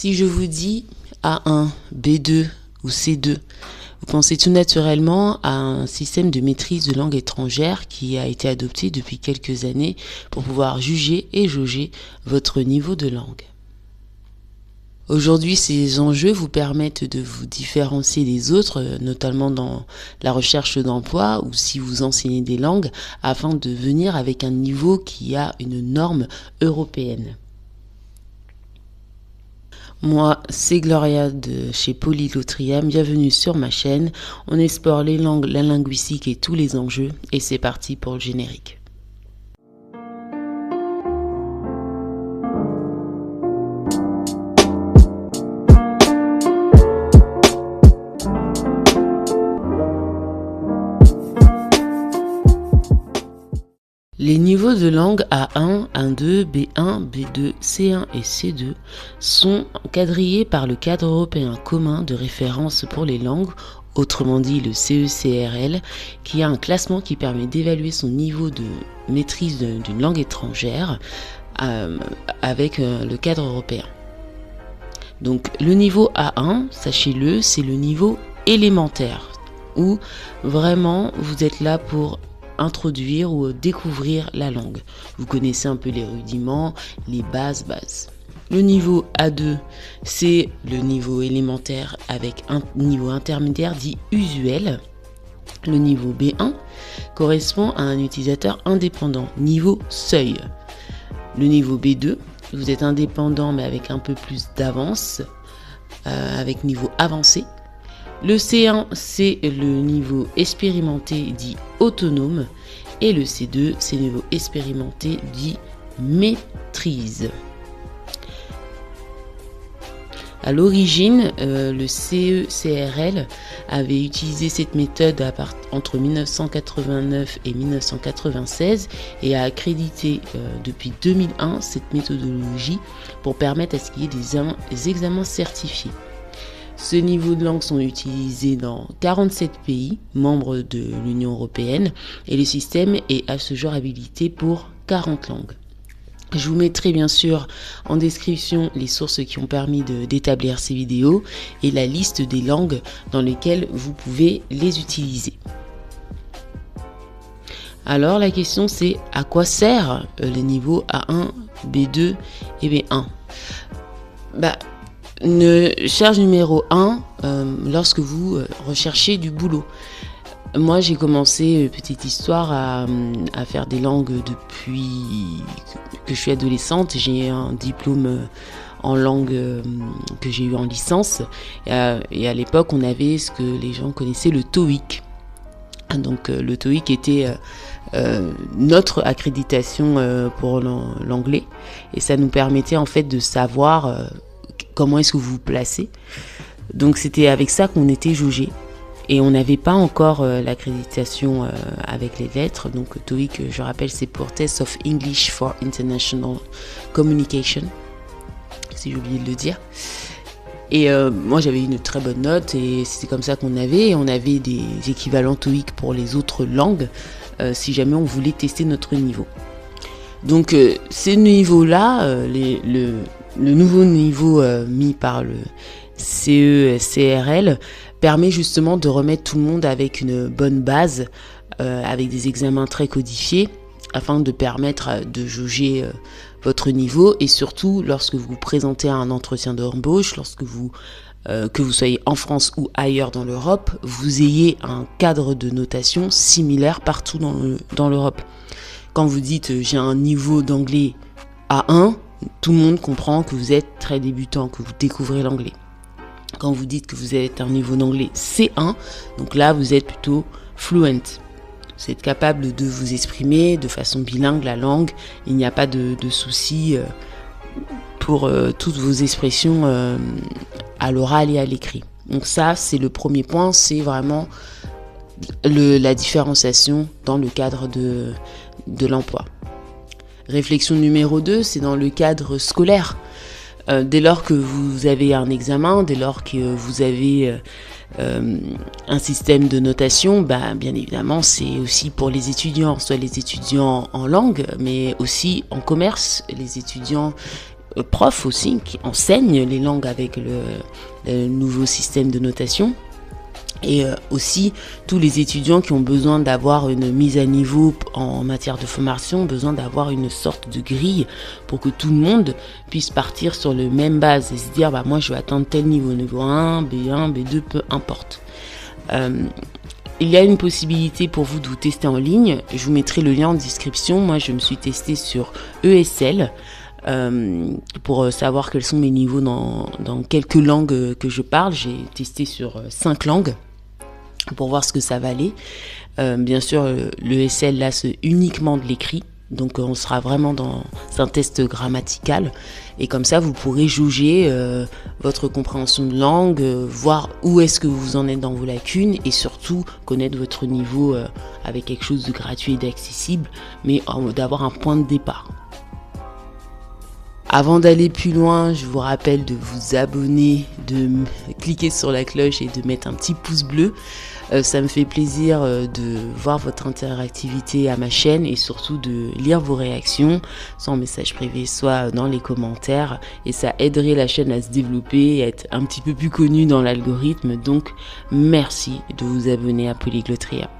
Si je vous dis A1, B2 ou C2, vous pensez tout naturellement à un système de maîtrise de langue étrangère qui a été adopté depuis quelques années pour pouvoir juger et jauger votre niveau de langue. Aujourd'hui, ces enjeux vous permettent de vous différencier des autres, notamment dans la recherche d'emploi ou si vous enseignez des langues, afin de venir avec un niveau qui a une norme européenne. Moi, c'est Gloria de chez Polyglotria, bienvenue sur ma chaîne. On explore les langues, la linguistique et tous les enjeux, et c'est parti pour le générique. Les niveaux de langue A1, A2, B1, B2, C1 et C2 sont quadrillés par le cadre européen commun de référence pour les langues, autrement dit le CECRL, qui a un classement qui permet d'évaluer son niveau de maîtrise d'une langue étrangère avec le cadre européen. Donc le niveau A1, sachez-le, c'est le niveau élémentaire, où vraiment vous êtes là pour introduire ou découvrir la langue. Vous connaissez un peu les rudiments, les bases. Le niveau A2, c'est le niveau élémentaire avec un niveau intermédiaire dit usuel. Le niveau B1 correspond à un utilisateur indépendant, niveau seuil. Le niveau B2, vous êtes indépendant mais avec un peu plus d'avance, avec niveau avancé. Le C1, c'est le niveau expérimenté dit autonome et le C2, c'est le niveau expérimenté dit maîtrise. À l'origine, le CECRL avait utilisé cette méthode entre 1989 et 1996 et a accrédité depuis 2001 cette méthodologie pour permettre à ce qu'il y ait des examens certifiés. Ce niveau de langue sont utilisés dans 47 pays membres de l'Union européenne et le système est à ce jour habilité pour 40 langues. Je vous mettrai bien sûr en description les sources qui ont permis d'établir ces vidéos et la liste des langues dans lesquelles vous pouvez les utiliser. Alors la question c'est à quoi sert les niveaux A1, B2 et B1 ? Charge numéro 1, lorsque vous recherchez du boulot. Moi, j'ai commencé, petite histoire, à faire des langues depuis que je suis adolescente. J'ai un diplôme en langue que j'ai eu en licence. Et à l'époque, on avait ce que les gens connaissaient, le TOEIC. Donc, le TOEIC était notre accréditation pour l'anglais. Et ça nous permettait en fait de savoir comment est-ce que vous vous placez. Donc c'était avec ça qu'on était jaugé. Et on n'avait pas encore l'accréditation avec les lettres. Donc TOEIC, je rappelle, c'est pour Test of English for International Communication, si j'ai oublié de le dire. Et moi j'avais une très bonne note et c'était comme ça qu'on avait. Et on avait des équivalents TOEIC pour les autres langues si jamais on voulait tester notre niveau. Donc ces niveaux-là, le nouveau niveau mis par le CECRL permet justement de remettre tout le monde avec une bonne base, avec des examens très codifiés, afin de permettre de jauger votre niveau et surtout lorsque vous vous présentez à un entretien d'embauche, que vous soyez en France ou ailleurs dans l'Europe, vous ayez un cadre de notation similaire partout dans l'Europe. Quand vous dites j'ai un niveau d'anglais A1, tout le monde comprend que vous êtes très débutant, que vous découvrez l'anglais. Quand vous dites que vous êtes à un niveau d'anglais C1, donc là vous êtes plutôt fluent. Vous êtes capable de vous exprimer de façon bilingue la langue. Il n'y a pas de souci pour toutes vos expressions à l'oral et à l'écrit. Donc ça, c'est le premier point, c'est vraiment la différenciation dans le cadre de l'emploi. Réflexion numéro 2, c'est dans le cadre scolaire. Dès lors que vous avez un examen, dès lors que vous avez un système de notation, bien évidemment, c'est aussi pour les étudiants, soit les étudiants en langue, mais aussi en commerce, les étudiants profs aussi qui enseignent les langues avec le nouveau système de notation. Et aussi, tous les étudiants qui ont besoin d'avoir une mise à niveau en matière de formation ont besoin d'avoir une sorte de grille pour que tout le monde puisse partir sur le même base et se dire, moi je vais atteindre tel niveau 1, B1, B2, peu importe. Il y a une possibilité pour vous de vous tester en ligne. Je vous mettrai le lien en description. Moi, je me suis testée sur ESL pour savoir quels sont mes niveaux dans quelques langues que je parle. J'ai testé sur 5 langues pour voir ce que ça valait. Bien sûr, l'ESL, là, c'est uniquement de l'écrit. Donc, on sera vraiment dans un test grammatical. Et comme ça, vous pourrez jauger votre compréhension de langue, voir où est-ce que vous en êtes dans vos lacunes et surtout connaître votre niveau avec quelque chose de gratuit et d'accessible, mais d'avoir un point de départ. Avant d'aller plus loin, je vous rappelle de vous abonner, de cliquer sur la cloche et de mettre un petit pouce bleu. Ça me fait plaisir de voir votre interactivité à ma chaîne et surtout de lire vos réactions, soit en message privé, soit dans les commentaires. Et ça aiderait la chaîne à se développer et à être un petit peu plus connue dans l'algorithme. Donc, merci de vous abonner à Polyglottria.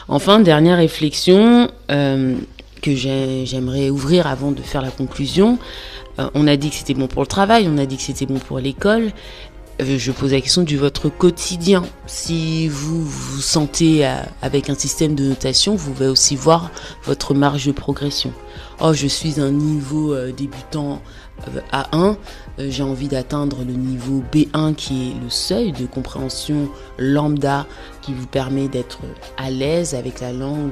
Enfin, dernière réflexion que j'aimerais ouvrir avant de faire la conclusion. On a dit que c'était bon pour le travail, on a dit que c'était bon pour l'école. Je pose la question de votre quotidien. Si vous vous sentez avec un système de notation, vous pouvez aussi voir votre marge de progression. Oh, je suis un niveau débutant A1, j'ai envie d'atteindre le niveau B1 qui est le seuil de compréhension lambda qui vous permet d'être à l'aise avec la langue,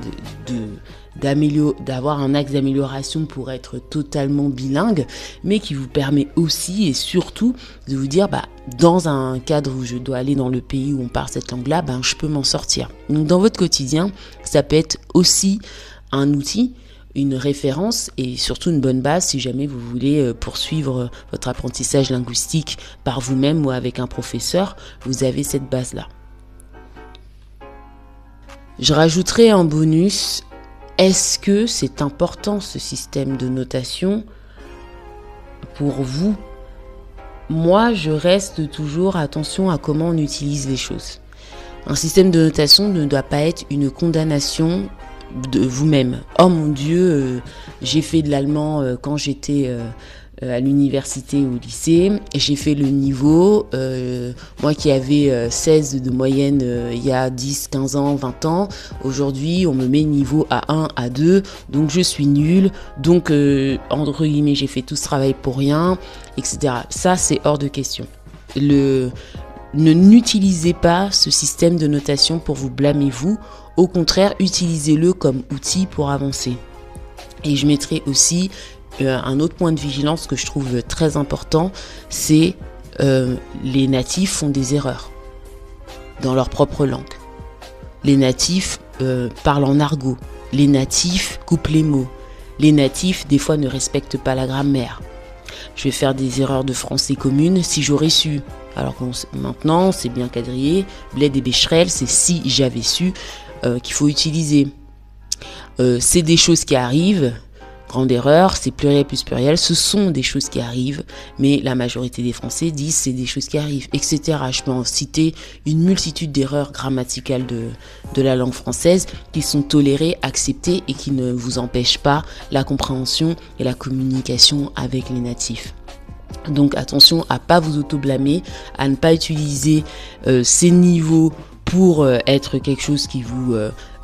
d'avoir un axe d'amélioration pour être totalement bilingue, mais qui vous permet aussi et surtout de vous dire dans un cadre où je dois aller dans le pays où on parle cette langue-là, je peux m'en sortir. Donc dans votre quotidien, ça peut être aussi un outil, une référence et surtout une bonne base si jamais vous voulez poursuivre votre apprentissage linguistique par vous-même ou avec un professeur, vous avez cette base-là. Je rajouterai en bonus, est-ce que c'est important ce système de notation pour vous ? Moi, je reste toujours attention à comment on utilise les choses. Un système de notation ne doit pas être une condamnation de vous-même. Oh mon Dieu, j'ai fait de l'allemand quand j'étais à l'université ou au lycée, et j'ai fait le niveau, moi qui avais 16 de moyenne il y a 10, 15 ans, 20 ans, aujourd'hui on me met niveau A1, A2, donc je suis nulle, donc entre guillemets j'ai fait tout ce travail pour rien, etc. Ça c'est hors de question. N'utilisez pas ce système de notation pour vous blâmer vous, au contraire utilisez-le comme outil pour avancer. Et je mettrai aussi un autre point de vigilance que je trouve très important, c'est les natifs font des erreurs dans leur propre langue. Les natifs parlent en argot. Les natifs coupent les mots. Les natifs, des fois, ne respectent pas la grammaire. Je vais faire des erreurs de français communes si j'aurais su. Alors que maintenant, c'est bien quadrillé. Bled et Becherel, c'est si j'avais su qu'il faut utiliser. C'est des choses qui arrivent. Grande erreur, c'est pluriel plus pluriel, ce sont des choses qui arrivent, mais la majorité des Français disent c'est des choses qui arrivent, etc. Je peux en citer une multitude d'erreurs grammaticales de la langue française qui sont tolérées, acceptées et qui ne vous empêchent pas la compréhension et la communication avec les natifs. Donc attention à pas vous auto-blâmer, à ne pas utiliser ces niveaux pour être quelque chose qui vous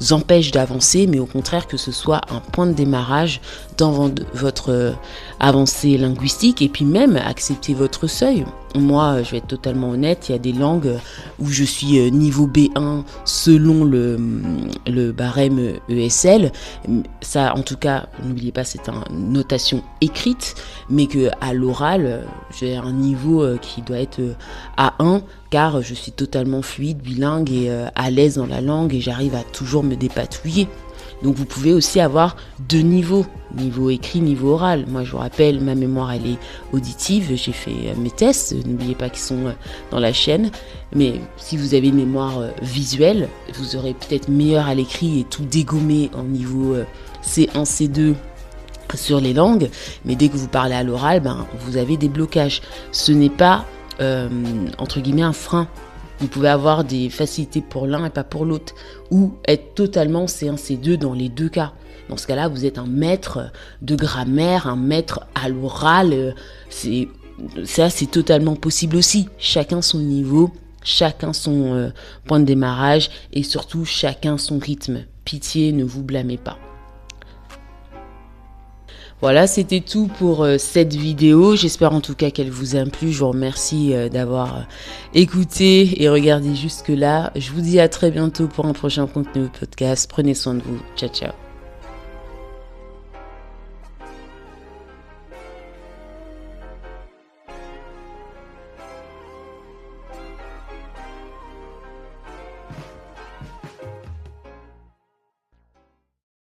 empêche d'avancer, mais au contraire que ce soit un point de démarrage dans votre avancée linguistique et puis même accepter votre seuil. Moi, je vais être totalement honnête, il y a des langues où je suis niveau B1 selon le barème ESL. Ça, en tout cas, n'oubliez pas, c'est une notation écrite, mais qu'à l'oral, j'ai un niveau qui doit être A1, car je suis totalement fluide, bilingue et à l'aise dans la langue et j'arrive à toujours me dépatouiller. Donc vous pouvez aussi avoir deux niveaux, niveau écrit, niveau oral. Moi je vous rappelle, ma mémoire elle est auditive, j'ai fait mes tests, n'oubliez pas qu'ils sont dans la chaîne. Mais si vous avez une mémoire visuelle, vous aurez peut-être meilleur à l'écrit et tout dégommé en niveau C1, C2 sur les langues, mais dès que vous parlez à l'oral, vous avez des blocages. Ce n'est pas, entre guillemets, un frein. Vous pouvez avoir des facilités pour l'un et pas pour l'autre, ou être totalement C1, C2 dans les deux cas. Dans ce cas-là, vous êtes un maître de grammaire, un maître à l'oral. C'est totalement possible aussi. Chacun son niveau, chacun son point de démarrage et surtout chacun son rythme. Pitié, ne vous blâmez pas. Voilà, c'était tout pour cette vidéo. J'espère en tout cas qu'elle vous a plu. Je vous remercie d'avoir écouté et regardé jusque-là. Je vous dis à très bientôt pour un prochain contenu podcast. Prenez soin de vous. Ciao, ciao.